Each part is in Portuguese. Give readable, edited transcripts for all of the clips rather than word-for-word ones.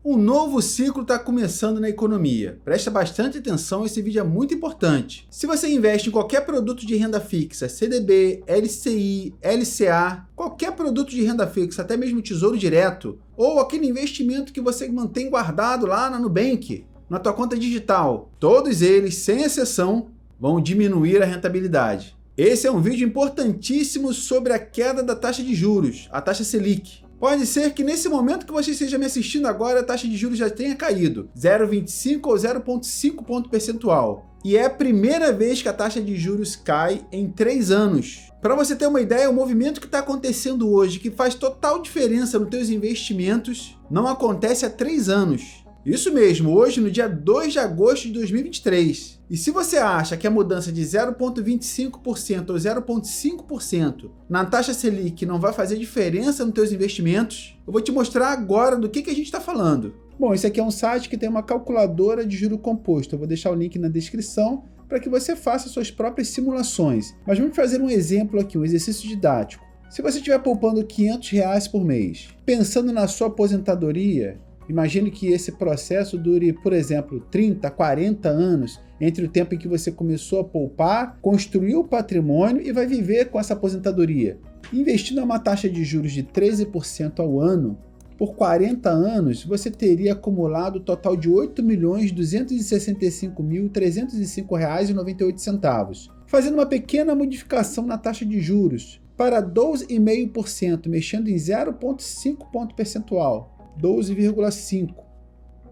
Um novo ciclo está começando na economia. Presta bastante atenção, esse vídeo é muito importante. Se você investe em qualquer produto de renda fixa, CDB, LCI, LCA, qualquer produto de renda fixa, até mesmo Tesouro Direto, ou aquele investimento que você mantém guardado lá na Nubank, na tua conta digital, todos eles, sem exceção, vão diminuir a rentabilidade. Esse é um vídeo importantíssimo sobre a queda da taxa de juros, a taxa Selic. Pode ser que nesse momento que você esteja me assistindo agora, a taxa de juros já tenha caído 0,25 ou 0,5 ponto percentual. E é a primeira vez que a taxa de juros cai em 3 anos. Para você ter uma ideia, o movimento que está acontecendo hoje, que faz total diferença nos teus investimentos, não acontece há 3 anos. Isso mesmo, hoje no dia 2 de agosto de 2023. E se você acha que a mudança de 0,25% ou 0,5% na taxa Selic não vai fazer diferença nos teus investimentos, eu vou te mostrar agora do que a gente está falando. Bom, esse aqui é um site que tem uma calculadora de juro composto. Eu vou deixar o link na descrição para que você faça suas próprias simulações. Mas vamos fazer um exemplo aqui, um exercício didático. Se você estiver poupando R$500 por mês, pensando na sua aposentadoria, imagine que esse processo dure, por exemplo, 30, 40 anos, entre o tempo em que você começou a poupar, construiu o patrimônio e vai viver com essa aposentadoria. Investindo a uma taxa de juros de 13% ao ano, por 40 anos, você teria acumulado o total de R$ 8.265.305,98. Fazendo uma pequena modificação na taxa de juros para 12,5%, mexendo em 0,5 ponto percentual. 12,5.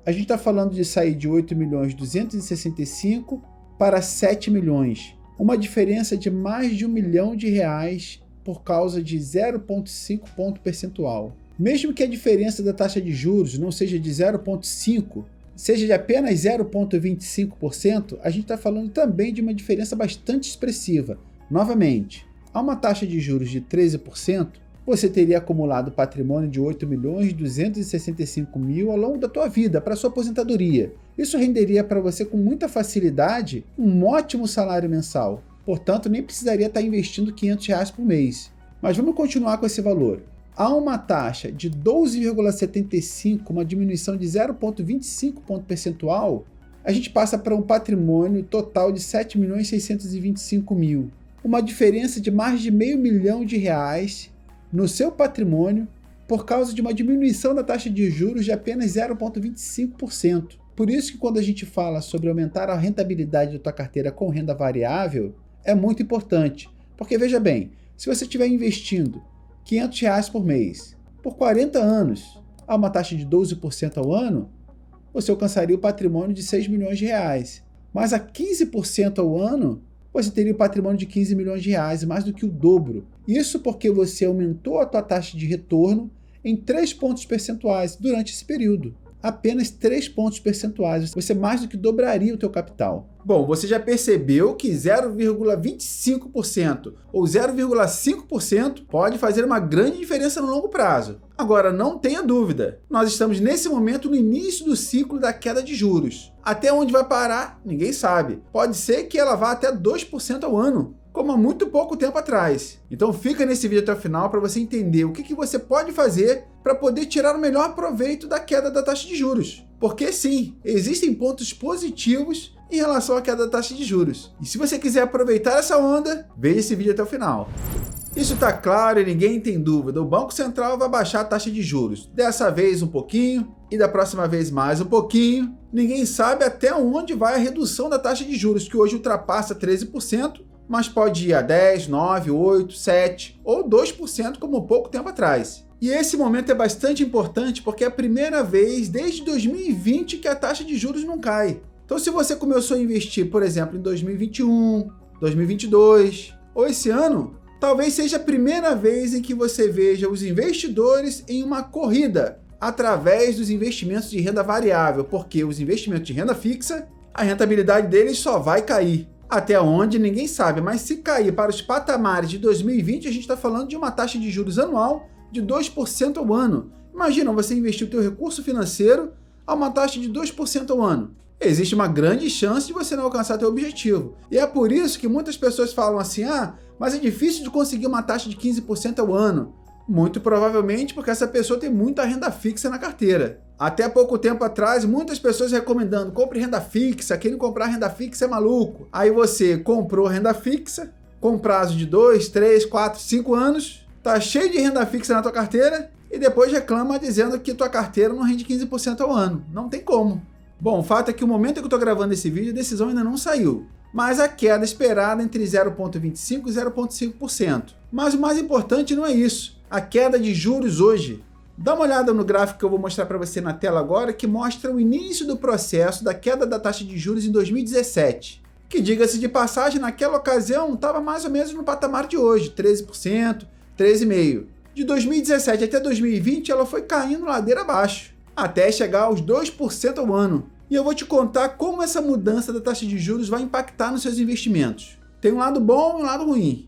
A gente está falando de sair de 8.265 para 7 milhões. Uma diferença de mais de R$1 milhão por causa de 0,5 ponto percentual. Mesmo que a diferença da taxa de juros não seja de 0,5, seja de apenas 0,25%, a gente está falando também de uma diferença bastante expressiva. Novamente, a uma taxa de juros de 13%, você teria acumulado patrimônio de 8.265.000 ao longo da tua vida para sua aposentadoria. Isso renderia para você com muita facilidade um ótimo salário mensal. Portanto, nem precisaria estar investindo R$500 por mês. Mas vamos continuar com esse valor. Há uma taxa de 12,75, uma diminuição de 0,25 ponto percentual, a gente passa para um patrimônio total de 7.625.000. Uma diferença de mais de R$500 milhão no seu patrimônio por causa de uma diminuição da taxa de juros de apenas 0,25%. Por isso que quando a gente fala sobre aumentar a rentabilidade da tua carteira com renda variável, é muito importante. Porque veja bem, se você estiver investindo R$500 por mês por 40 anos a uma taxa de 12% ao ano, você alcançaria o patrimônio de R$6 milhões. Mas a 15% ao ano, você teria o patrimônio de R$15 milhões, mais do que o dobro. Isso porque você aumentou a tua taxa de retorno em 3 pontos percentuais durante esse período. Apenas 3 pontos percentuais, você mais do que dobraria o teu capital. Bom, você já percebeu que 0,25% ou 0,5% pode fazer uma grande diferença no longo prazo. Agora, não tenha dúvida, nós estamos nesse momento no início do ciclo da queda de juros. Até onde vai parar, ninguém sabe. Pode ser que ela vá até 2% ao ano, como há muito pouco tempo atrás. Então fica nesse vídeo até o final para você entender o que você pode fazer para poder tirar o melhor proveito da queda da taxa de juros. Porque sim, existem pontos positivos em relação à queda da taxa de juros. E se você quiser aproveitar essa onda, veja esse vídeo até o final. Isso está claro e ninguém tem dúvida, o Banco Central vai baixar a taxa de juros. Dessa vez um pouquinho e da próxima vez mais um pouquinho. Ninguém sabe até onde vai a redução da taxa de juros, que hoje ultrapassa 13%, mas pode ir a 10, 9, 8, 7 ou 2% como pouco tempo atrás. E esse momento é bastante importante porque é a primeira vez desde 2020 que a taxa de juros não cai. Então se você começou a investir, por exemplo, em 2021, 2022 ou esse ano, talvez seja a primeira vez em que você veja os investidores em uma corrida através dos investimentos de renda variável, porque os investimentos de renda fixa, a rentabilidade deles só vai cair. Até onde ninguém sabe, mas se cair para os patamares de 2020, a gente está falando de uma taxa de juros anual de 2% ao ano. Imagina você investir o teu recurso financeiro a uma taxa de 2% ao ano. Existe uma grande chance de você não alcançar teu objetivo. E é por isso que muitas pessoas falam assim, mas é difícil de conseguir uma taxa de 15% ao ano. Muito provavelmente porque essa pessoa tem muita renda fixa na carteira. Até pouco tempo atrás, muitas pessoas recomendando, compre renda fixa, quem não comprar renda fixa é maluco. Aí você comprou renda fixa, com prazo de 2, 3, 4, 5 anos, tá cheio de renda fixa na tua carteira e depois reclama dizendo que tua carteira não rende 15% ao ano. Não tem como. Bom, o fato é que no momento que eu estou gravando esse vídeo, a decisão ainda não saiu, mas a queda esperada é entre 0,25% e 0,5%. Mas o mais importante não é isso, a queda de juros hoje. Dá uma olhada no gráfico que eu vou mostrar para você na tela agora, que mostra o início do processo da queda da taxa de juros em 2017. Que, diga-se de passagem, naquela ocasião estava mais ou menos no patamar de hoje, 13%, 13,5%. De 2017 até 2020 ela foi caindo ladeira abaixo, até chegar aos 2% ao ano. E eu vou te contar como essa mudança da taxa de juros vai impactar nos seus investimentos. Tem um lado bom e um lado ruim.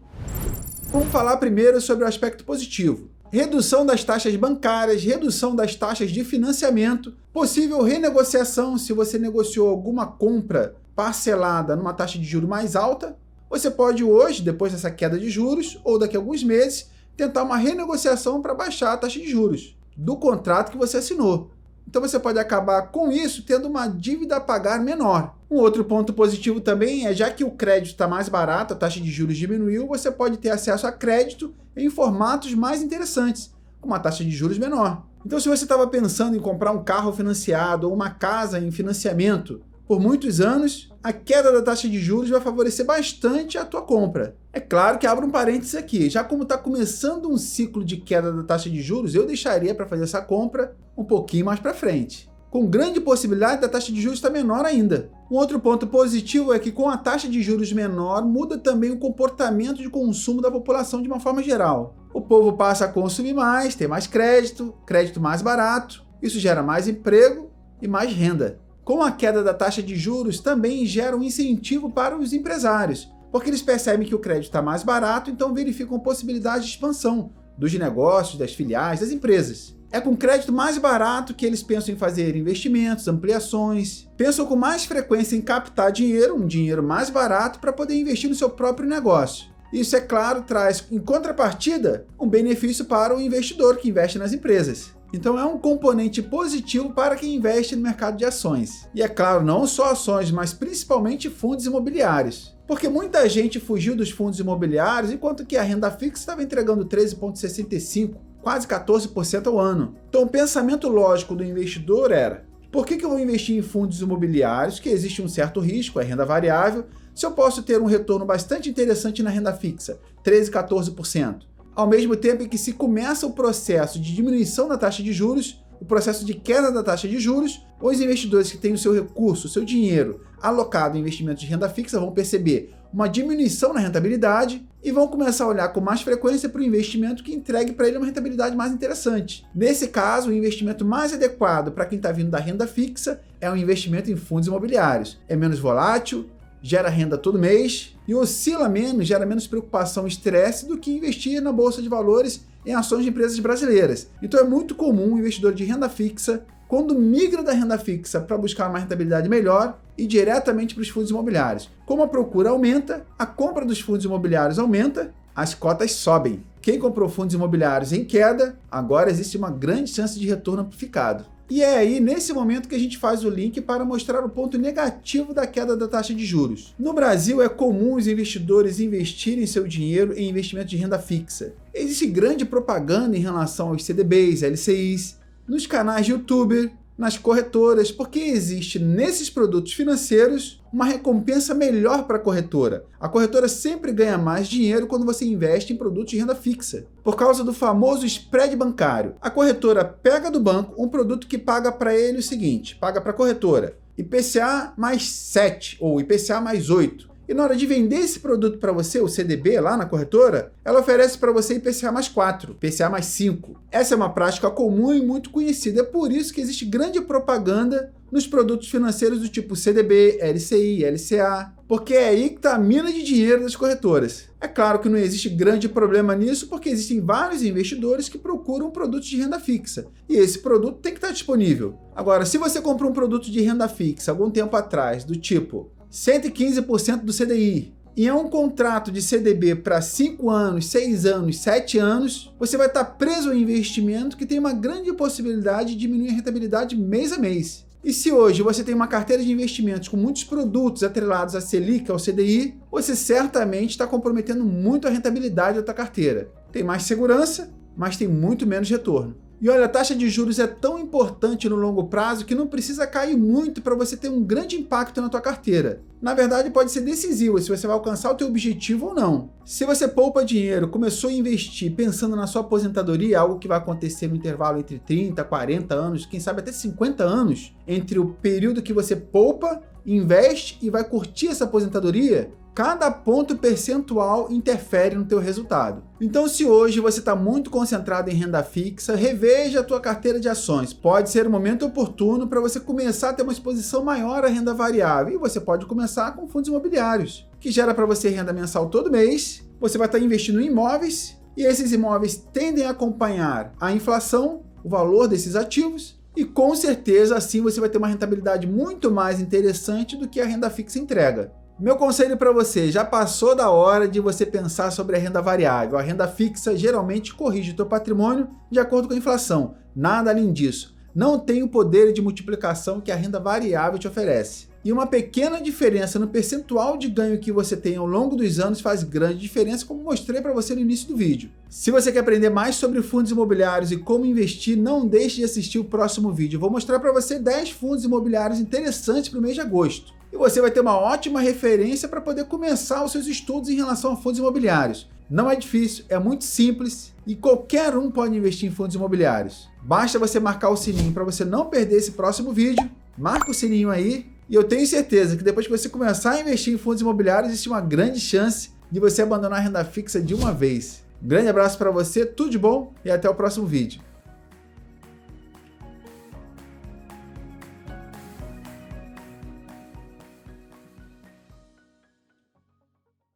Vamos falar primeiro sobre o aspecto positivo. Redução das taxas bancárias, redução das taxas de financiamento, possível renegociação se você negociou alguma compra parcelada numa taxa de juros mais alta. Você pode hoje, depois dessa queda de juros, ou daqui a alguns meses, tentar uma renegociação para baixar a taxa de juros do contrato que você assinou. Então você pode acabar com isso tendo uma dívida a pagar menor. Um outro ponto positivo também é, já que o crédito está mais barato, a taxa de juros diminuiu, você pode ter acesso a crédito em formatos mais interessantes, com uma taxa de juros menor. Então se você estava pensando em comprar um carro financiado ou uma casa em financiamento por muitos anos, a queda da taxa de juros vai favorecer bastante a tua compra. É claro que abro um parênteses aqui, já como está começando um ciclo de queda da taxa de juros, eu deixaria para fazer essa compra um pouquinho mais para frente, com grande possibilidade da taxa de juros estar menor ainda. Um outro ponto positivo é que com a taxa de juros menor, muda também o comportamento de consumo da população de uma forma geral. O povo passa a consumir mais, ter mais crédito, crédito mais barato, isso gera mais emprego e mais renda. Com a queda da taxa de juros, também gera um incentivo para os empresários, porque eles percebem que o crédito está mais barato, então verificam possibilidade de expansão dos negócios, das filiais, das empresas. É com crédito mais barato que eles pensam em fazer investimentos, ampliações, pensam com mais frequência em captar dinheiro, um dinheiro mais barato para poder investir no seu próprio negócio. Isso, é claro, traz, em contrapartida, um benefício para o investidor que investe nas empresas. Então é um componente positivo para quem investe no mercado de ações. E é claro, não só ações, mas principalmente fundos imobiliários. Porque muita gente fugiu dos fundos imobiliários, enquanto que a renda fixa estava entregando 13,65%, quase 14% ao ano. Então o pensamento lógico do investidor era: por que eu vou investir em fundos imobiliários, que existe um certo risco, é renda variável, se eu posso ter um retorno bastante interessante na renda fixa, 13%, 14%? Ao mesmo tempo em que se começa o processo de diminuição da taxa de juros, o processo de queda da taxa de juros, os investidores que têm o seu recurso, o seu dinheiro alocado em investimentos de renda fixa vão perceber uma diminuição na rentabilidade e vão começar a olhar com mais frequência para o investimento que entregue para ele uma rentabilidade mais interessante. Nesse caso, o investimento mais adequado para quem está vindo da renda fixa é um investimento em fundos imobiliários. É menos volátil, gera renda todo mês e oscila menos, gera menos preocupação e estresse do que investir na bolsa de valores em ações de empresas brasileiras. Então é muito comum o investidor de renda fixa, quando migra da renda fixa para buscar uma rentabilidade melhor, ir diretamente para os fundos imobiliários. Como a procura aumenta, a compra dos fundos imobiliários aumenta, as cotas sobem. Quem comprou fundos imobiliários em queda, agora existe uma grande chance de retorno amplificado. E é aí, nesse momento, que a gente faz o link para mostrar o ponto negativo da queda da taxa de juros. No Brasil, é comum os investidores investirem seu dinheiro em investimentos de renda fixa. Existe grande propaganda em relação aos CDBs, LCIs, nos canais de YouTube, nas corretoras, porque existe nesses produtos financeiros uma recompensa melhor para a corretora. A corretora sempre ganha mais dinheiro quando você investe em produtos de renda fixa, por causa do famoso spread bancário. A corretora pega do banco um produto que paga para ele o seguinte, paga para a corretora IPCA mais 7 ou IPCA mais 8. E na hora de vender esse produto para você, o CDB, lá na corretora, ela oferece para você IPCA mais 4, IPCA mais 5. Essa é uma prática comum e muito conhecida. É por isso que existe grande propaganda nos produtos financeiros do tipo CDB, LCI, LCA, porque é aí que está a mina de dinheiro das corretoras. É claro que não existe grande problema nisso, porque existem vários investidores que procuram produtos de renda fixa, e esse produto tem que estar disponível. Agora, se você comprou um produto de renda fixa algum tempo atrás, do tipo 115% do CDI, e é um contrato de CDB para 5 anos, 6 anos, 7 anos, você vai estar preso ao investimento que tem uma grande possibilidade de diminuir a rentabilidade mês a mês. E se hoje você tem uma carteira de investimentos com muitos produtos atrelados à Selic, ao CDI, você certamente está comprometendo muito a rentabilidade da sua carteira. Tem mais segurança, mas tem muito menos retorno. E olha, a taxa de juros é tão importante no longo prazo que não precisa cair muito para você ter um grande impacto na tua carteira. Na verdade, pode ser decisivo se você vai alcançar o teu objetivo ou não. Se você poupa dinheiro, começou a investir pensando na sua aposentadoria, algo que vai acontecer no intervalo entre 30, 40 anos, quem sabe até 50 anos, entre o período que você poupa, investe e vai curtir essa aposentadoria, cada ponto percentual interfere no teu resultado. Então, se hoje você está muito concentrado em renda fixa, reveja a tua carteira de ações. Pode ser o momento oportuno para você começar a ter uma exposição maior à renda variável. E você pode começar com fundos imobiliários, que gera para você renda mensal todo mês. Você vai estar investindo em imóveis e esses imóveis tendem a acompanhar a inflação, o valor desses ativos. E com certeza assim você vai ter uma rentabilidade muito mais interessante do que a renda fixa entrega. Meu conselho para você, já passou da hora de você pensar sobre a renda variável. A renda fixa geralmente corrige o teu patrimônio de acordo com a inflação. Nada além disso. Não tem o poder de multiplicação que a renda variável te oferece. E uma pequena diferença no percentual de ganho que você tem ao longo dos anos faz grande diferença, como mostrei para você no início do vídeo. Se você quer aprender mais sobre fundos imobiliários e como investir, não deixe de assistir o próximo vídeo. Eu vou mostrar para você 10 fundos imobiliários interessantes para o mês de agosto. E você vai ter uma ótima referência para poder começar os seus estudos em relação a fundos imobiliários. Não é difícil, é muito simples e qualquer um pode investir em fundos imobiliários. Basta você marcar o sininho para você não perder esse próximo vídeo. Marca o sininho aí e eu tenho certeza que depois que você começar a investir em fundos imobiliários, existe uma grande chance de você abandonar a renda fixa de uma vez. Um grande abraço para você, tudo de bom e até o próximo vídeo.